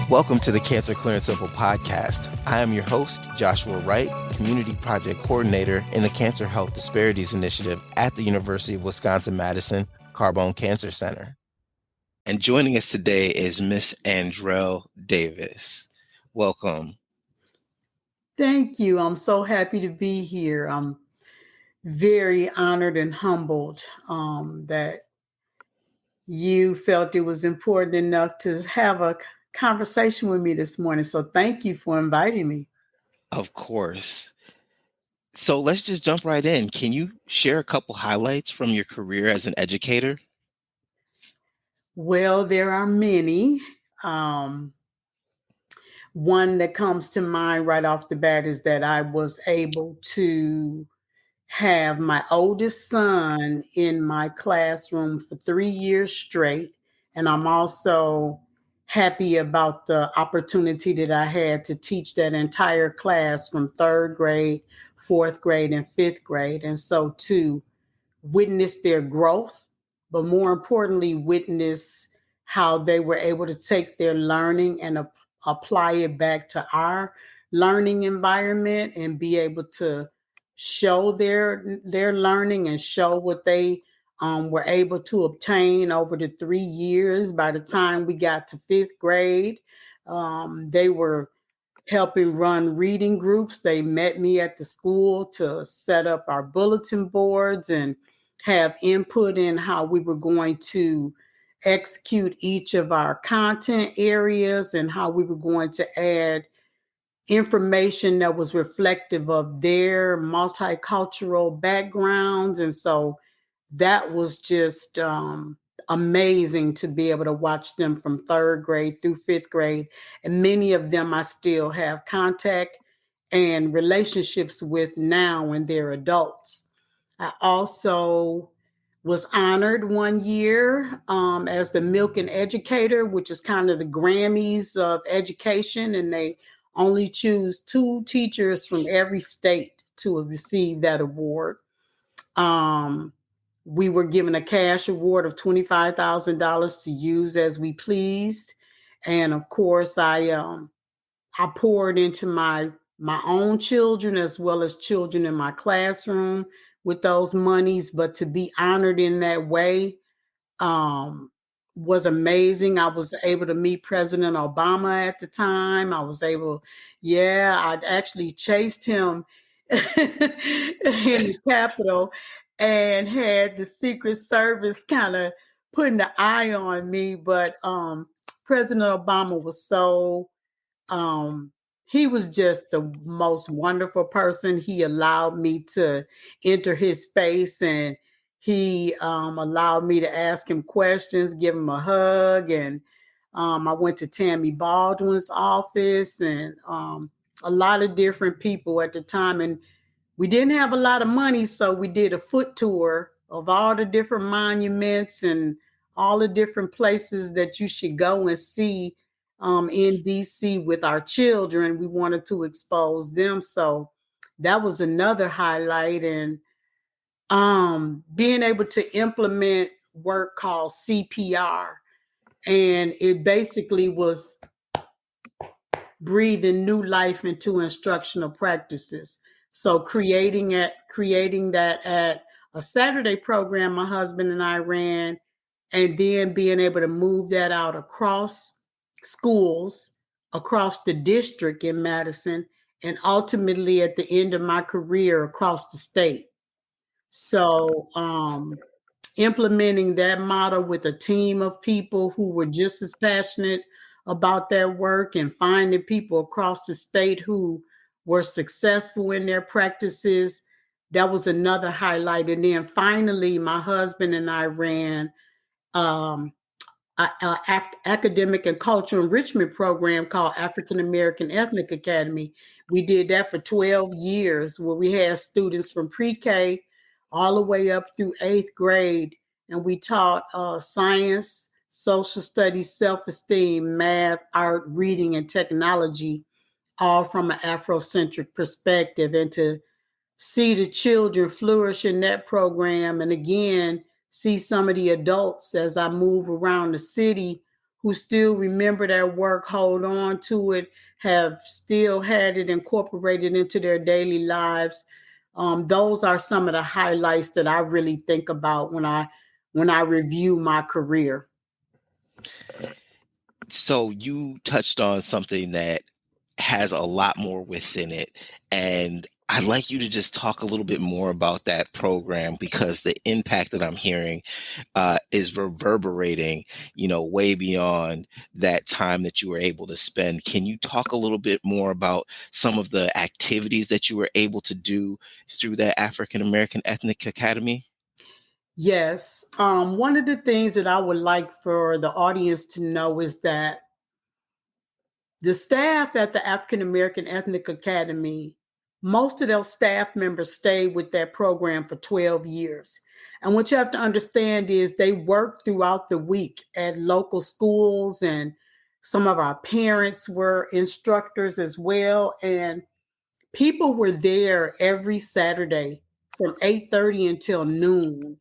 Welcome to the Cancer Clear and Simple podcast. I am your host, Joshua Wright, Community Project Coordinator in the Cancer Health Disparities Initiative at the University of Wisconsin-Madison Carbone Cancer Center. And joining us today is Miss Andrell Davis. Welcome. Thank you. I'm so happy to be here. I'm very honored and humbled that you felt it was important enough to have a conversation with me this morning. So thank you for inviting me. Of course. So let's just jump right in. Can you share a couple highlights from your career as an educator? Well, there are many. One that comes to mind right off the bat is that I was able to have my oldest son in my classroom for 3 years straight. And I'm also happy about the opportunity that I had to teach that entire class from 3rd grade, 4th grade, and 5th grade. And so to witness their growth, but more importantly, witness how they were able to take their learning and apply it back to our learning environment and be able to show their learning and show what they were able to obtain over the 3 years. By the time we got to 5th grade, they were helping run reading groups. They met me at the school to set up our bulletin boards and have input in how we were going to execute each of our content areas and how we were going to add information that was reflective of their multicultural backgrounds. And so that was just amazing to be able to watch them from 3rd grade through 5th grade. And many of them I still have contact and relationships with now, and they're adults. I also was honored one year as the Milken Educator, which is kind of the Grammys of education, and they only choose 2 teachers from every state to receive that award. We were given a cash award of $25,000 to use as we pleased. And of course, I poured into my own children as well as children in my classroom with those monies. But to be honored in that way was amazing. I was able to meet President Obama at the time. I'd actually chased him in the Capitol and had the Secret Service kind of putting the eye on me. But President Obama was he was just the most wonderful person. He allowed me to enter his space, and he allowed me to ask him questions, give him a hug. And I went to Tammy Baldwin's office and a lot of different people at the time. And we didn't have a lot of money, so we did a foot tour of all the different monuments and all the different places that you should go and see in DC with our children. We wanted to expose them. So that was another highlight. And being able to implement work called CPR. And it basically was breathing new life into instructional practices. So creating that at a Saturday program my husband and I ran, and then being able to move that out across schools, across the district in Madison, and ultimately at the end of my career across the state. So implementing that model with a team of people who were just as passionate about their work and finding people across the state who were successful in their practices, that was another highlight. And then finally, my husband and I ran academic and cultural enrichment program called African American Ethnic Academy. We did that for 12 years, where we had students from pre-K all the way up through 8th grade. And we taught science, social studies, self-esteem, math, art, reading, and technology, all from an Afrocentric perspective. And to see the children flourish in that program, and again, see some of the adults as I move around the city who still remember their work, hold on to it, have still had it incorporated into their daily lives. Those are some of the highlights that I really think about when I review my career. So you touched on something that has a lot more within it. And I'd like you to just talk a little bit more about that program, because the impact that I'm hearing is reverberating, way beyond that time that you were able to spend. Can you talk a little bit more about some of the activities that you were able to do through that African American Ethnic Academy? Yes. One of the things that I would like for the audience to know is that the staff at the African American Ethnic Academy, most of those staff members stayed with that program for 12 years. And what you have to understand is they work throughout the week at local schools, and some of our parents were instructors as well. And people were there every Saturday from 8:30 until noon,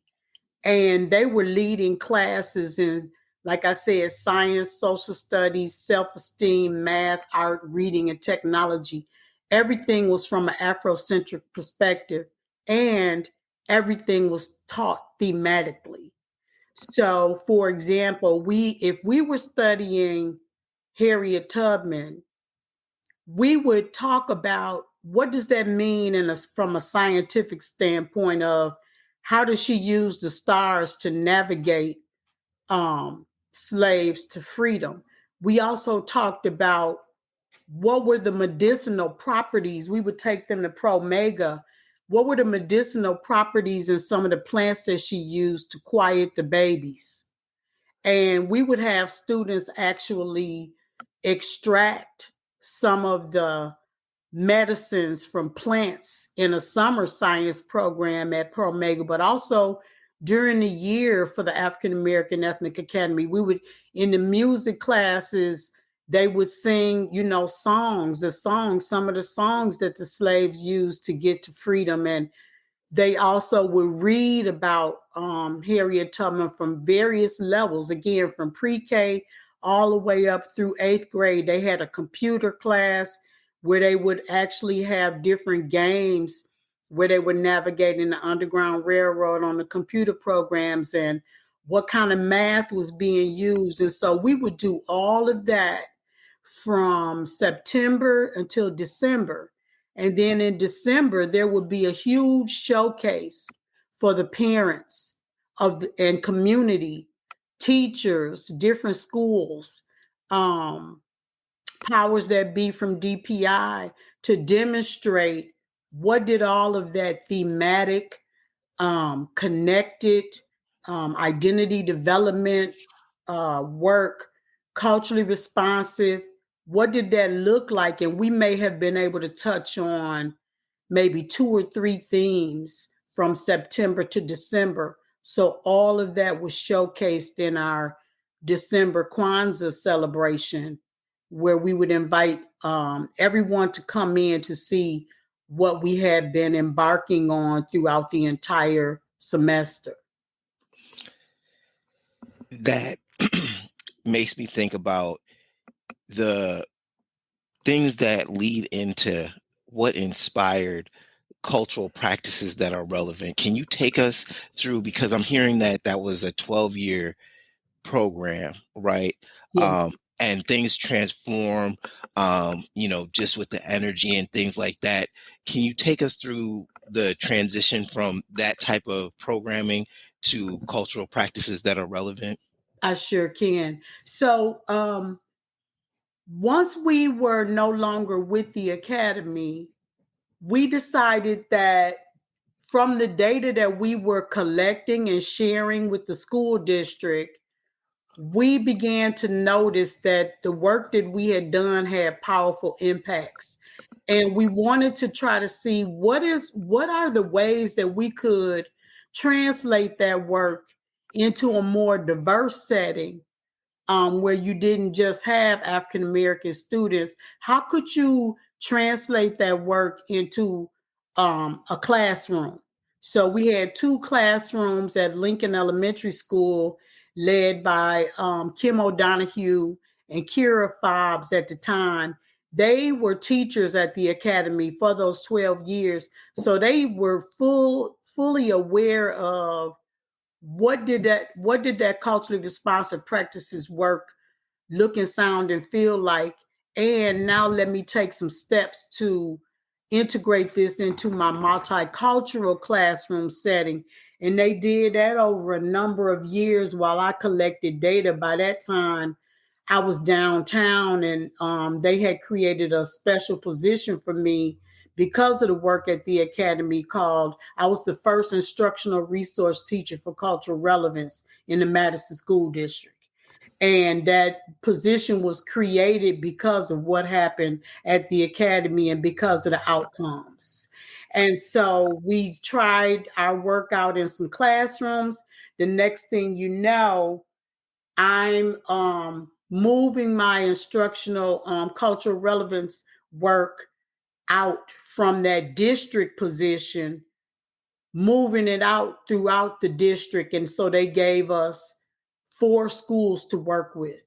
and they were leading classes in, like I said, science, social studies, self-esteem, math, art, reading, and technology. Everything was from an Afrocentric perspective, and everything was taught thematically. So, for example, if we were studying Harriet Tubman, we would talk about what does that mean from a scientific standpoint of how does she use the stars to navigate slaves to freedom. We also talked about what were the medicinal properties. We would take them to Promega. What were the medicinal properties in some of the plants that she used to quiet the babies? And we would have students actually extract some of the medicines from plants in a summer science program at Promega, but also during the year for the African American Ethnic Academy, we would, in the music classes, they would sing, some of the songs that the slaves used to get to freedom. And they also would read about Harriet Tubman from various levels, again, from pre-K all the way up through 8th grade. They had a computer class where they would actually have different games where they were navigating the Underground Railroad on the computer programs and what kind of math was being used. And so we would do all of that from September until December. And then in December, there would be a huge showcase for the parents and community, teachers, different schools, powers that be from DPI, to demonstrate what did all of that thematic, connected, identity development work, culturally responsive, what did that look like? And we may have been able to touch on maybe 2 or 3 themes from September to December. So all of that was showcased in our December Kwanzaa celebration, where we would invite everyone to come in to see what we had been embarking on throughout the entire semester. That makes me think about the things that lead into what inspired cultural practices that are relevant. Can you take us through, because I'm hearing that was a 12-year program, right? Yeah. And things transform, just with the energy and things like that. Can you take us through the transition from that type of programming to cultural practices that are relevant? I sure can. So once we were no longer with the academy, we decided that from the data that we were collecting and sharing with the school district, we began to notice that the work that we had done had powerful impacts. And we wanted to try to see what are the ways that we could translate that work into a more diverse setting, where you didn't just have African American students. How could you translate that work into a classroom? So we had 2 classrooms at Lincoln Elementary School led by Kim O'Donoghue and Kira Fobbs at the time. They were teachers at the academy for those 12 years. So they were fully aware of what did that culturally responsive practices work look and sound and feel like. And now let me take some steps to integrate this into my multicultural classroom setting. And they did that over a number of years while I collected data. By that time, I was downtown, and they had created a special position for me because of the work at the academy called, I was the first instructional resource teacher for cultural relevance in the Madison School District. And that position was created because of what happened at the academy and because of the outcomes. And so we tried our work out in some classrooms. The next thing you know, I'm moving my instructional cultural relevance work out from that district position, moving it out throughout the district. And so they gave us 4 schools to work with.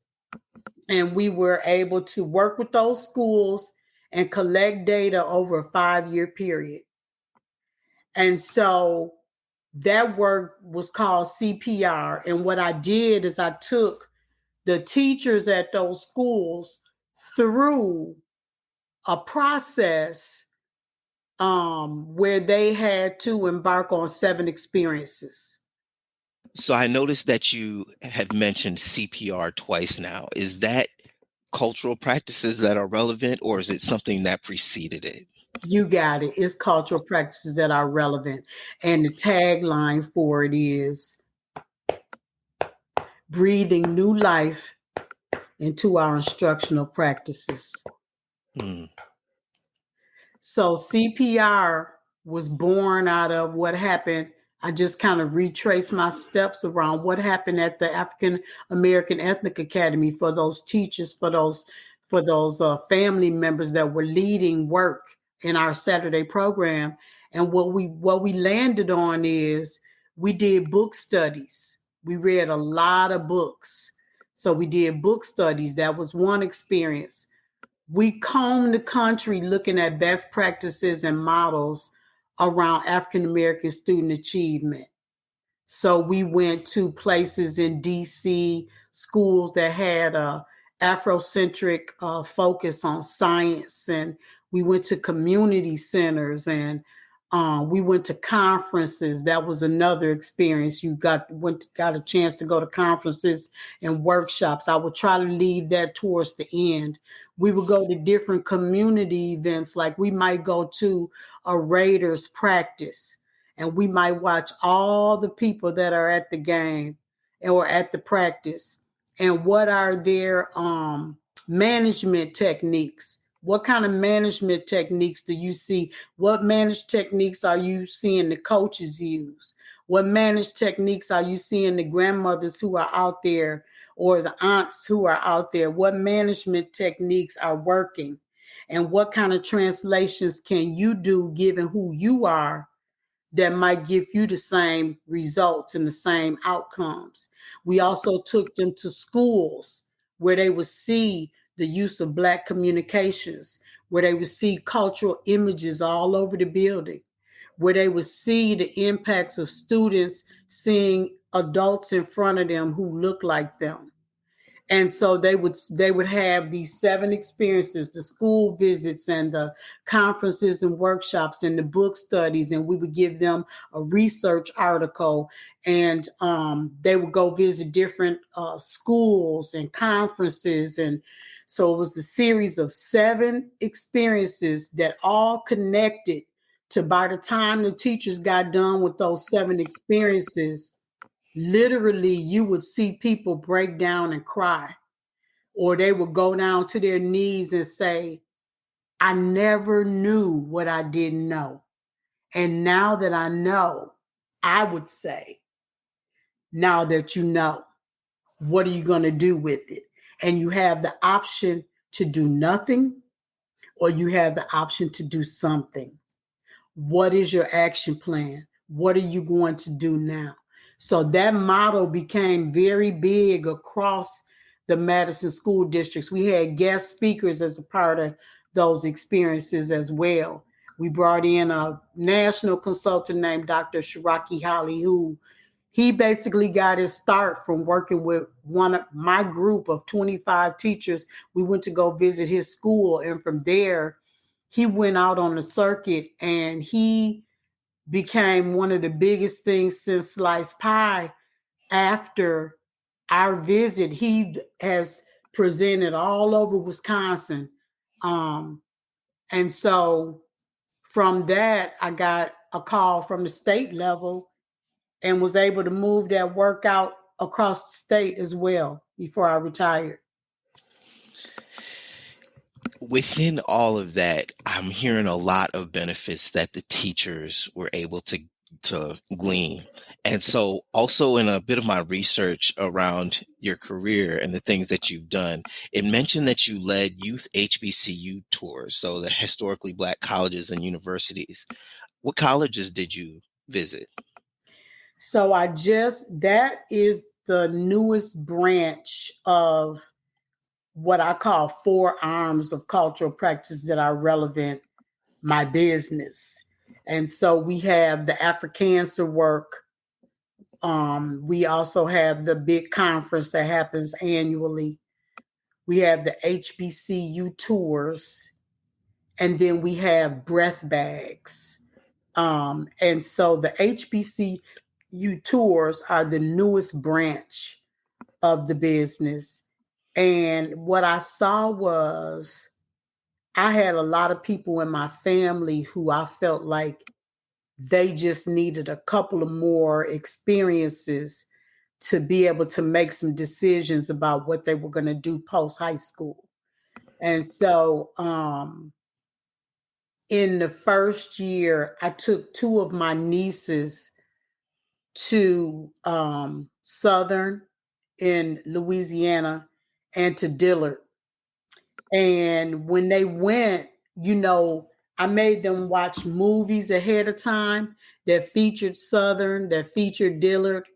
And we were able to work with those schools and collect data over a 5-year period. And so that work was called CPR. And what I did is I took the teachers at those schools through a process where they had to embark on 7 experiences. So I noticed that you have mentioned CPR twice now. Is that cultural practices that are relevant, or is it something that preceded it? You got it. It's cultural practices that are relevant. And the tagline for it is breathing new life into our instructional practices. So CPR was born out of what happened. I just kind of retraced my steps around what happened at the African American Ethnic Academy for those teachers, for those family members that were leading work in our Saturday program. And what we landed on is we did book studies. We read a lot of books. So we did book studies. That was one experience. We combed the country looking at best practices and models around African American student achievement. So we went to places in DC, schools that had a Afrocentric focus on science, and we went to community centers, and we went to conferences. That was another experience. You got a chance to go to conferences and workshops. I would try to leave that towards the end. We would go to different community events, like we might go to a Raiders practice, and we might watch all the people that are at the game or at the practice, and what are their management techniques. What kind of management techniques do you see? What managed techniques are you seeing the coaches use? What managed techniques are you seeing the grandmothers who are out there or the aunts who are out there? What management techniques are working? And what kind of translations can you do given who you are that might give you the same results and the same outcomes? We also took them to schools where they would see the use of Black communications, where they would see cultural images all over the building, where they would see the impacts of students seeing adults in front of them who look like them. And so they would have these 7 experiences, the school visits and the conferences and workshops and the book studies, and we would give them a research article, and they would go visit different schools and conferences. And so it was a series of 7 experiences that all connected to, by the time the teachers got done with those 7 experiences, literally you would see people break down and cry, or they would go down to their knees and say, I never knew what I didn't know. And now that I know, I would say, now that you know, what are you going to do with it? And you have the option to do nothing, or you have the option to do something. What is your action plan? What are you going to do now? So that model became very big across the Madison school districts. We had guest speakers as a part of those experiences as well. We brought in a national consultant named Dr. Shiraki Holly, who he basically got his start from working with one of my group of 25 teachers. We went to go visit his school, and from there, he went out on the circuit, and he became one of the biggest things since sliced pie. After our visit, he has presented all over Wisconsin. And so from that, I got a call from the state level and was able to move that work out across the state as well before I retired. Within all of that, I'm hearing a lot of benefits that the teachers were able to glean. And so also in a bit of my research around your career and the things that you've done, it mentioned that you led youth HBCU tours, so the historically Black colleges and universities. What colleges did you visit? So that is the newest branch of what I call 4 arms of cultural practice that are relevant my business. And so we have the Africancer work. We also have the big conference that happens annually. We have the HBCU tours, and then we have breath bags. And so the HBCU tours are the newest branch of the business. And what I saw was I had a lot of people in my family who I felt like they just needed a couple of more experiences to be able to make some decisions about what they were going to do post high school. And so in the first year, I took 2 of my nieces to Southern in Louisiana and to Dillard. And when they went, I made them watch movies ahead of time that featured Southern, that featured Dillard.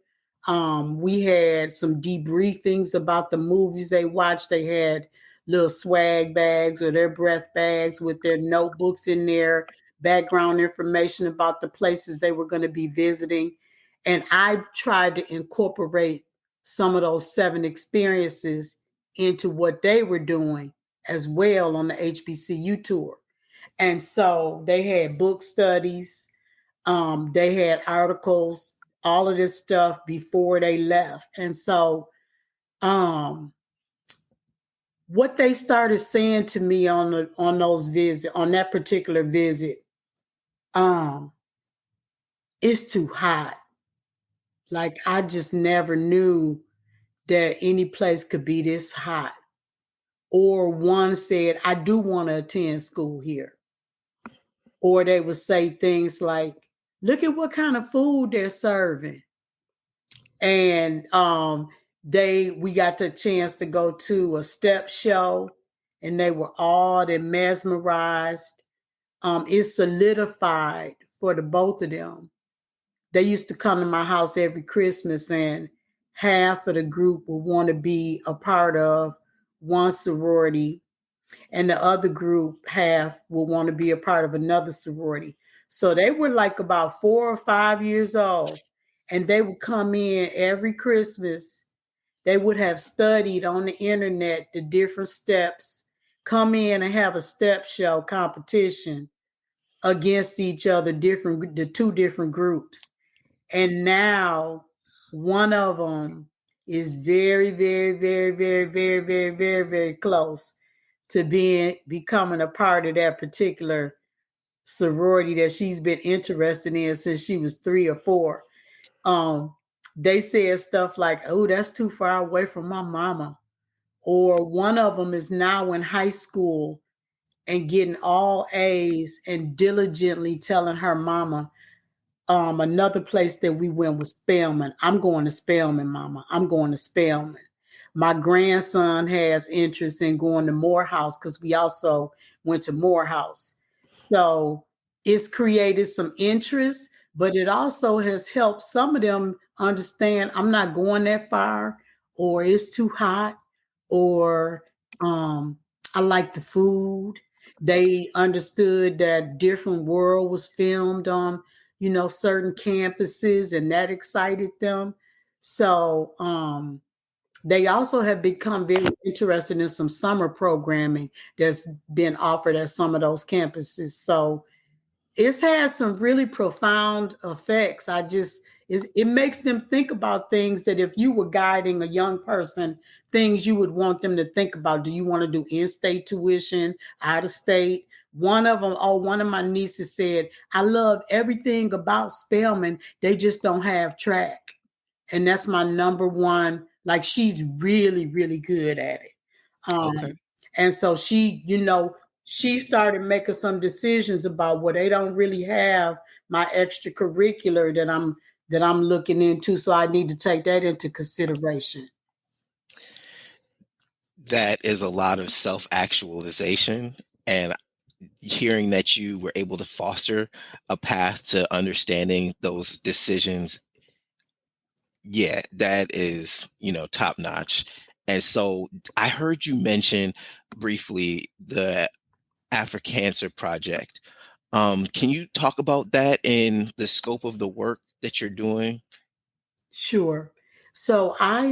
We had some debriefings about the movies they watched. They had little swag bags or their breath bags with their notebooks in there, background information about the places they were going to be visiting. And I tried to incorporate some of those 7 experiences into what they were doing as well on the HBCU tour. And so they had book studies, they had articles, all of this stuff before they left. And so what they started saying to me on that particular visit, it's too hot. Like I just never knew that any place could be this hot. Or one said, I do want to attend school here. Or they would say things like, look at what kind of food they're serving. And we got the chance to go to a step show, and they were awed and mesmerized. It solidified for the both of them. They used to come to my house every Christmas, and half of the group would want to be a part of one sorority, and the other group half will want to be a part of another sorority. So they were like about 4 or 5 years old, and they would come in every Christmas. They would have studied on the internet the different steps, come in and have a step show competition against each other, the 2 different groups. And now one of them is very, very, very, very, very, very, very, very close to becoming a part of that particular sorority that she's been interested in since she was 3 or 4. They said stuff like, oh, that's too far away from my mama. Or one of them is now in high school and getting all A's and diligently telling her mama, another place that we went was Spelman. I'm going to Spelman, mama. I'm going to Spelman. My grandson has interest in going to Morehouse because we also went to Morehouse. So it's created some interest, but it also has helped some of them understand I'm not going that far, or it's too hot, or um, I like the food. They understood that different world was filmed on, certain campuses, and that excited them. So they also have become very interested in some summer programming that's been offered at some of those campuses. So it's had some really profound effects. It makes them think about things that if you were guiding a young person, things you would want them to think about. Do you want to do in-state tuition, out of state? One of my nieces said, I love everything about Spelman. They just don't have track. And that's my number one. Like, she's really, really good at it. Okay. And so she started making some decisions about they don't really have my extracurricular that I'm looking into. So I need to take that into consideration. That is a lot of self-actualization, and hearing that you were able to foster a path to understanding those decisions, yeah, that is, top notch. And so I heard you mention briefly the Afrocancer project. Can you talk about that in the scope of the work that you're doing? Sure. So I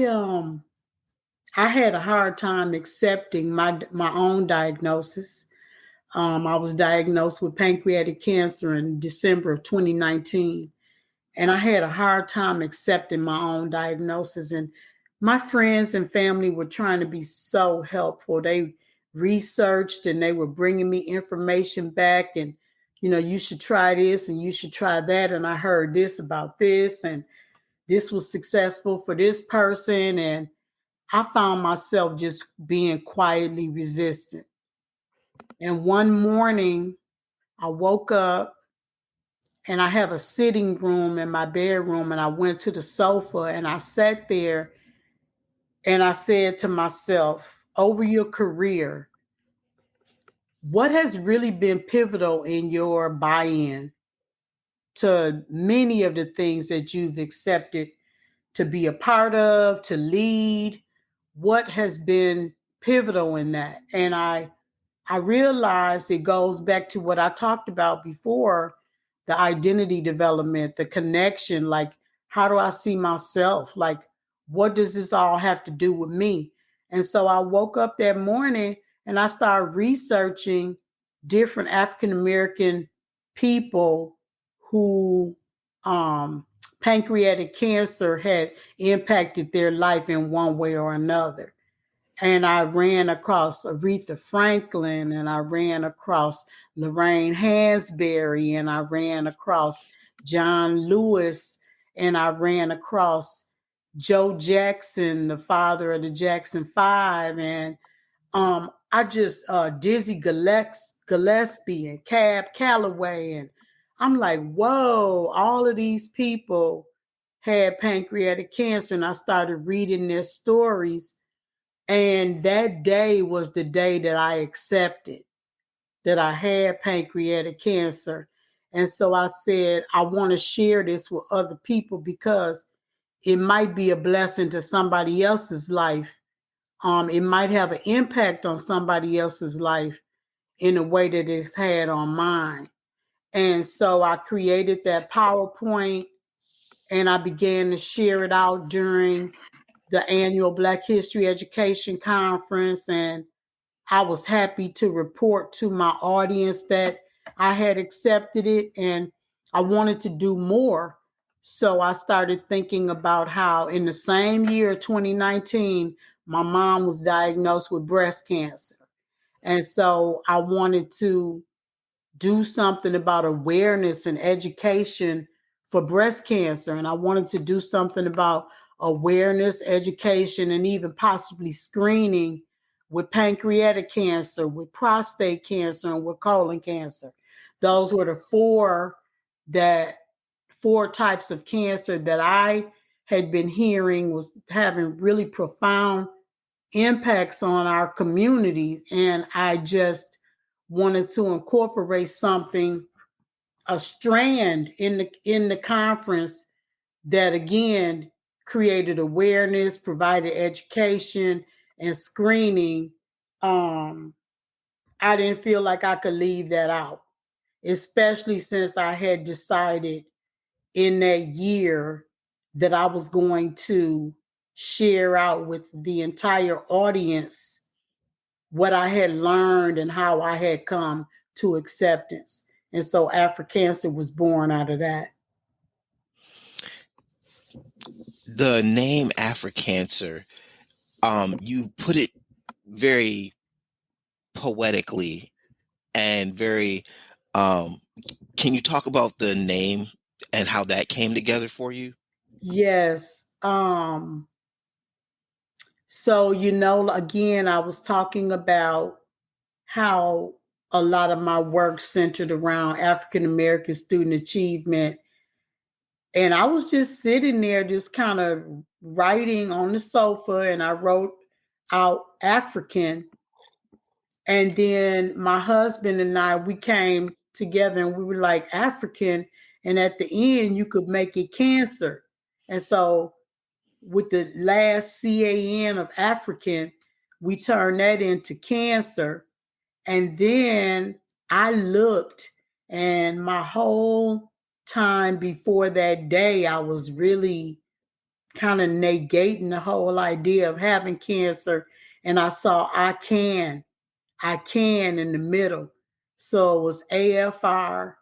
had a hard time accepting my own diagnosis. I was diagnosed with pancreatic cancer in December of 2019. And I had a hard time accepting my own diagnosis. And my friends and family were trying to be so helpful. They researched and they were bringing me information back. And, you should try this and you should try that. And I heard this about this, and this was successful for this person. And I found myself just being quietly resistant. And one morning, I woke up and I have a sitting room in my bedroom, and I went to the sofa and I sat there and I said to myself, over your career, what has really been pivotal in your buy-in to many of the things that you've accepted to be a part of, to lead? What has been pivotal in that? And I realized it goes back to what I talked about before, the identity development, the connection. Like, how do I see myself? Like, what does this all have to do with me? And so I woke up that morning and I started researching different African American people who pancreatic cancer had impacted their life in one way or another. And I ran across Aretha Franklin, and I ran across Lorraine Hansberry, and I ran across John Lewis, and I ran across Joe Jackson, the father of the Jackson Five, and I just Dizzy Gillespie and Cab Calloway, and I'm like, whoa! All of these people had pancreatic cancer, and I started reading their stories. And that day was the day that I accepted that I had pancreatic cancer. And so I said, I want to share this with other people because it might be a blessing to somebody else's life. It might have an impact on somebody else's life in a way that it's had on mine. And so I created that PowerPoint and I began to share it out during the annual Black History Education Conference. And I was happy to report to my audience that I had accepted it and I wanted to do more. So I started thinking about how in the same year, 2019, my mom was diagnosed with breast cancer. And so I wanted to do something about awareness and education for breast cancer. And I wanted to do something about awareness, education, and even possibly screening with pancreatic cancer, with prostate cancer, and with colon cancer. Those were the four types of cancer that I had been hearing was having really profound impacts on our community. And I just wanted to incorporate something a strand in the conference that again created awareness, provided education and screening. I didn't feel like I could leave that out, especially since I had decided in that year that I was going to share out with the entire audience what I had learned and how I had come to acceptance. And so Afrocancer was born out of that. The name Afrocancer, you put it very poetically and very, um, can you talk about the name and how that came together for you? Yes. So, again, I was talking about how a lot of my work centered around African American student achievement. And I was just sitting there, just kind of writing on the sofa, and I wrote out African. And then my husband and I, we came together and we were like, African. And at the end, you could make it cancer. And so with the last CAN of African, we turned that into cancer. And then I looked, and my whole time before that day, I was really kind of negating the whole idea of having cancer. And I saw I can in the middle. So it was AFR,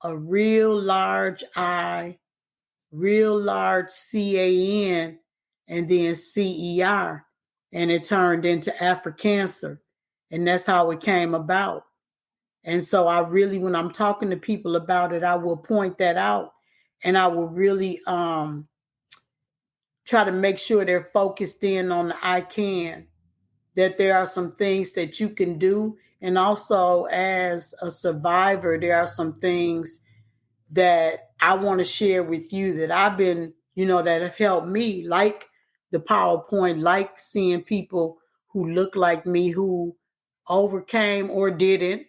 a real large I, real large CAN, and then CER. And it turned into Africancer. And that's how it came about. And so I really, when I'm talking to people about it, I will point that out. And I will really try to make sure they're focused in on the I can, that there are some things that you can do. And also, as a survivor, there are some things that I want to share with you that I've been, that have helped me, like the PowerPoint, like seeing people who look like me who overcame or didn't,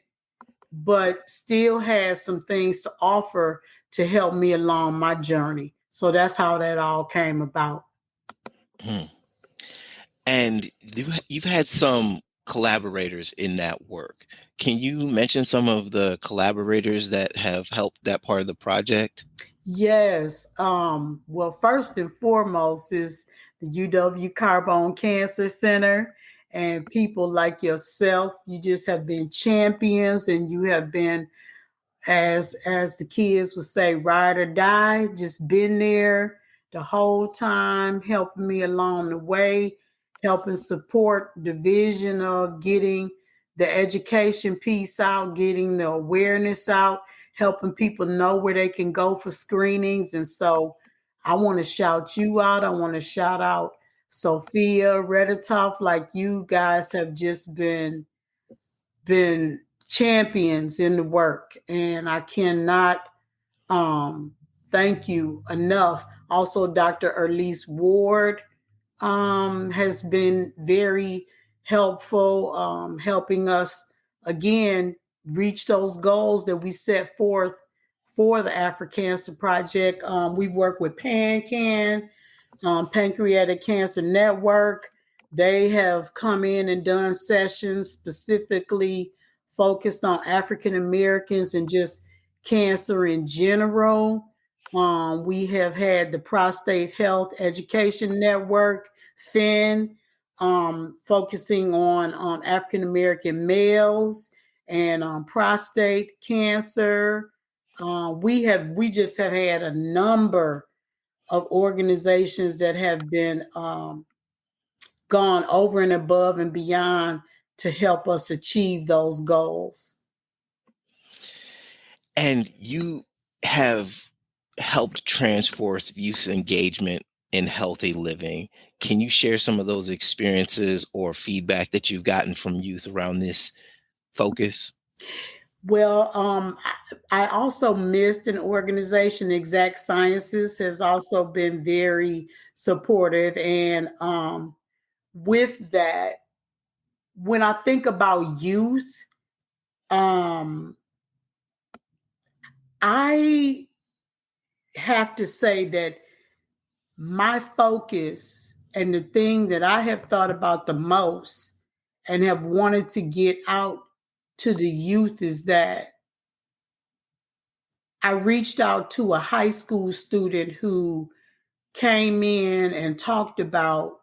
but still has some things to offer to help me along my journey. So that's how that all came about. Hmm. And you've had some collaborators in that work. Can you mention some of the collaborators that have helped that part of the project? Yes. Well, first and foremost is the UW Carbone Cancer Center, and people like yourself. You just have been champions, and you have been, as the kids would say, ride or die, just been there the whole time, helping me along the way, helping support the vision of getting the education piece out, getting the awareness out, helping people know where they can go for screenings. And so I want to shout you out. I want to shout out Sophia Reditoff. Like, you guys have just been champions in the work, and I cannot thank you enough. Also, Dr. Erlise Ward has been very helpful, helping us again reach those goals that we set forth for the Afrocancer Project. We work with PanCan, Pancreatic Cancer Network. They have come in and done sessions specifically focused on African Americans and just cancer in general. We have had the Prostate Health Education Network, FIN, focusing on African American males and prostate cancer. We just have had a number of organizations that have been gone over and above and beyond to help us achieve those goals. And you have helped transform youth engagement in healthy living. Can you share some of those experiences or feedback that you've gotten from youth around this focus? Well, I also missed an organization. Exact Sciences has also been very supportive. And with that, when I think about youth, um, I have to say that my focus and the thing that I have thought about the most and have wanted to get out to the youth is that I reached out to a high school student who came in and talked about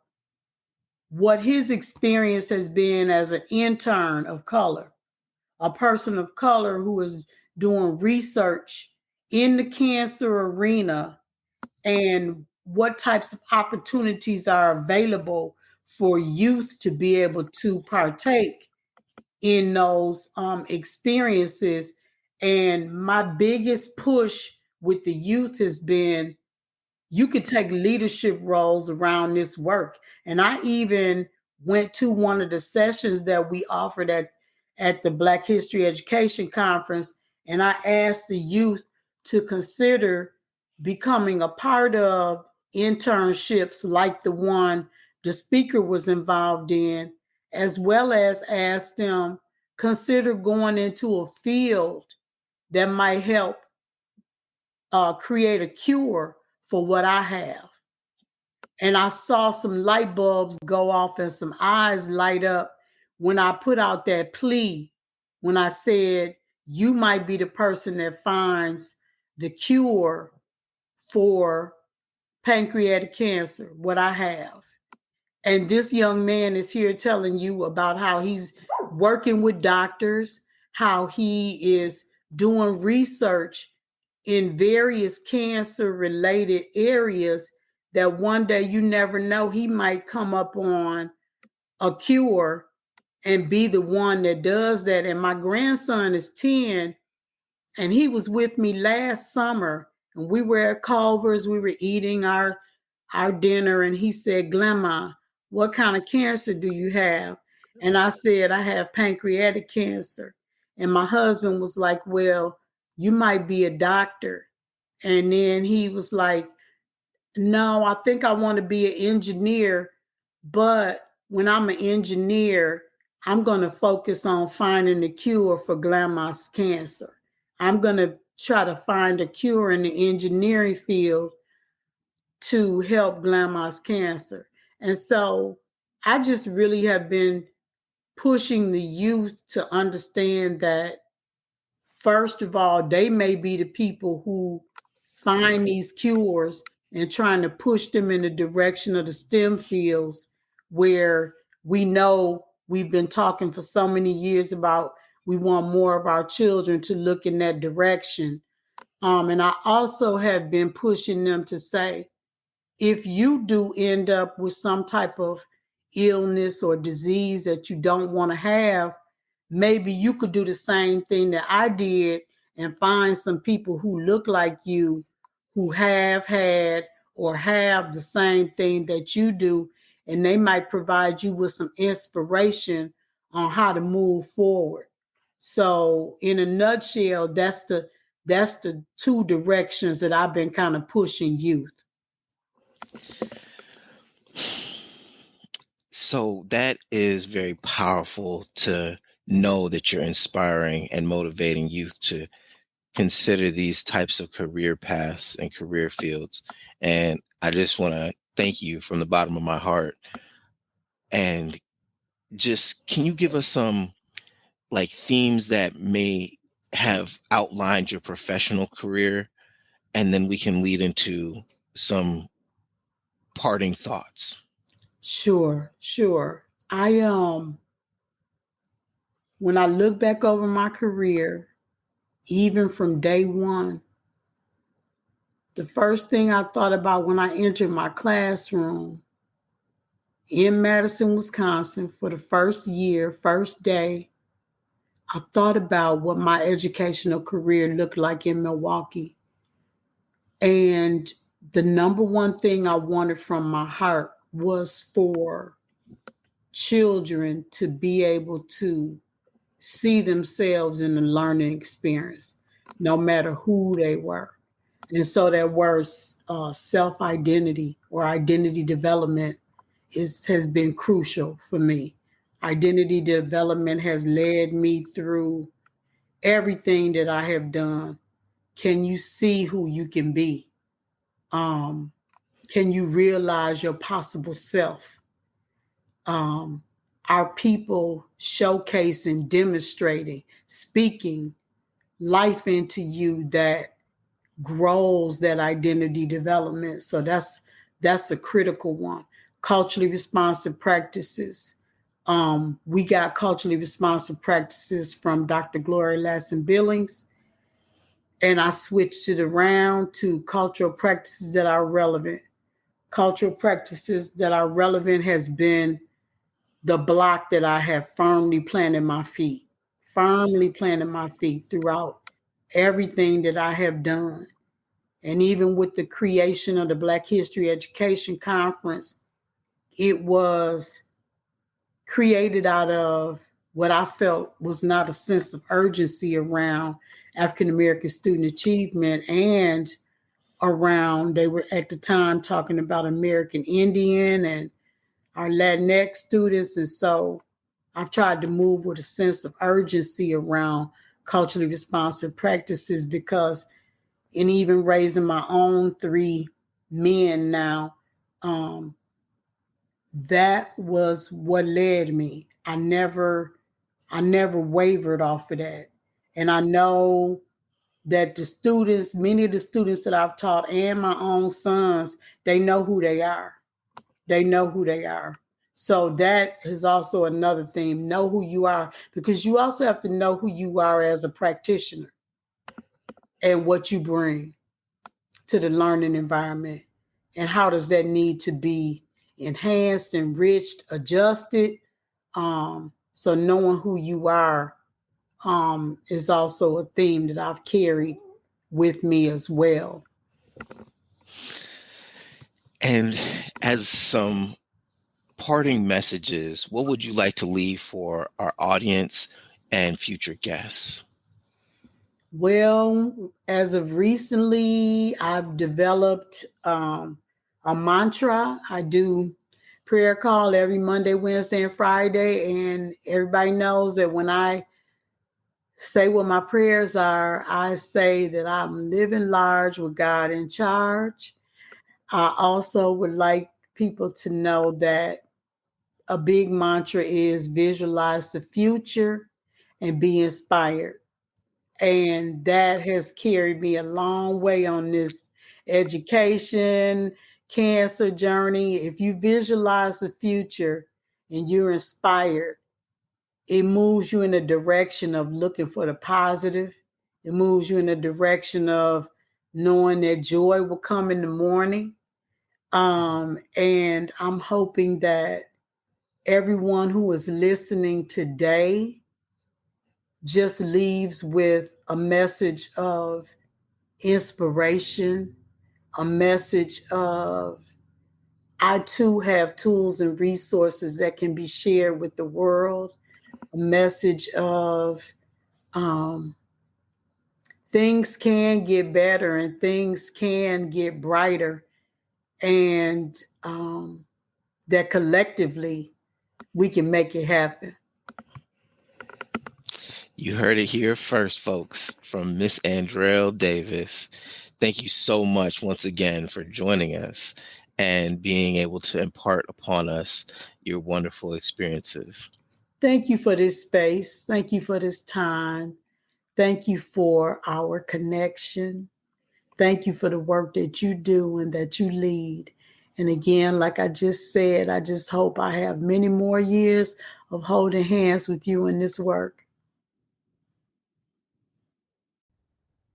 what his experience has been as an intern of color, a person of color who is doing research in the cancer arena, and what types of opportunities are available for youth to be able to partake in those experiences. And my biggest push with the youth has been, you could take leadership roles around this work. And I even went to one of the sessions that we offered at the Black History Education Conference, and I asked the youth to consider becoming a part of internships like the one the speaker was involved in, as well as ask them consider going into a field that might help create a cure for what I have. And I saw some light bulbs go off and some eyes light up when I put out that plea, when I said, you might be the person that finds the cure for pancreatic cancer, what I have. And this young man is here telling you about how he's working with doctors, how he is doing research in various cancer related areas, that one day you never know, he might come up on a cure and be the one that does that. And my grandson is 10, and he was with me last summer, and we were at Culver's, we were eating our dinner, and he said, Grandma, what kind of cancer do you have? And I said, I have pancreatic cancer. And my husband was like, well, you might be a doctor. And then he was like, no, I think I want to be an engineer. But when I'm an engineer, I'm going to focus on finding the cure for grandma's cancer. I'm going to try to find a cure in the engineering field to help grandma's cancer. And so I just really have been pushing the youth to understand that, first of all, they may be the people who find these cures and trying to push them in the direction of the STEM fields, where we know we've been talking for so many years about we want more of our children to look in that direction. And I also have been pushing them to say, if you do end up with some type of illness or disease that you don't want to have, maybe you could do the same thing that I did and find some people who look like you, who have had or have the same thing that you do, and they might provide you with some inspiration on how to move forward. So in a nutshell, that's the two directions that I've been kind of pushing youth. So that is very powerful, to know that you're inspiring and motivating youth to consider these types of career paths and career fields. And I just want to thank you from the bottom of my heart. And just, can you give us some like themes that may have outlined your professional career, and then we can lead into some parting thoughts? Sure. I when I look back over my career, even from day one, the first thing I thought about when I entered my classroom in Madison, Wisconsin, for the first year, first day, I thought about what my educational career looked like in Milwaukee. And the number one thing I wanted from my heart was for children to be able to see themselves in the learning experience, no matter who they were. And so that word self-identity or identity development has been crucial for me. Identity development has led me through everything that I have done. Can you see who you can be? Can you realize your possible self? Our people showcasing, demonstrating, speaking life into you that grows that identity development. So that's a critical one. Culturally responsive practices. We got culturally responsive practices from Dr. Gloria Lasson Billings, and I switched it around to cultural practices that are relevant. Cultural practices that are relevant has been the block that I have firmly planted my feet throughout everything that I have done. And even with the creation of the Black History Education Conference, it was created out of what I felt was not a sense of urgency around African American student achievement, and around, they were at the time talking about American Indian and our Latinx students. And so I've tried to move with a sense of urgency around culturally responsive practices, because in even raising my own 3 men now, that was what led me. I never wavered off of that. And I know that the students, many of the students that I've taught and my own sons, they know who they are. They know who they are. So that is also another thing. Know who you are, because you also have to know who you are as a practitioner and what you bring to the learning environment, and how does that need to be enhanced, enriched, adjusted. So knowing who you are is also a theme that I've carried with me as well. And as some parting messages, what would you like to leave for our audience and future guests? Well, as of recently, I've developed a mantra. I do prayer call every Monday, Wednesday, and Friday. And everybody knows that when I say what my prayers are, I say that I'm living large with God in charge. I also would like people to know that a big mantra is visualize the future and be inspired. And that has carried me a long way on this education, cancer journey. If you visualize the future and you're inspired, it moves you in a direction of looking for the positive. It moves you in a direction of knowing that joy will come in the morning. And I'm hoping that everyone who is listening today just leaves with a message of inspiration, a message of, I too have tools and resources that can be shared with the world, a message of things can get better and things can get brighter, and that collectively we can make it happen. You heard it here first, folks, from Miss Andrell Davis. Thank you so much once again for joining us and being able to impart upon us your wonderful experiences. Thank you for this space. Thank you for this time. Thank you for our connection. Thank you for the work that you do and that you lead. And again, like I just said, I just hope I have many more years of holding hands with you in this work.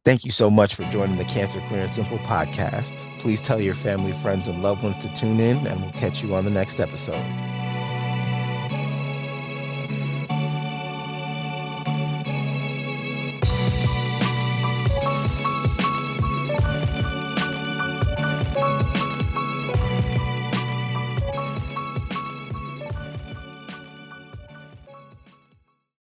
Thank you so much for joining the Cancer Clear and Simple podcast. Please tell your family, friends, and loved ones to tune in, and we'll catch you on the next episode.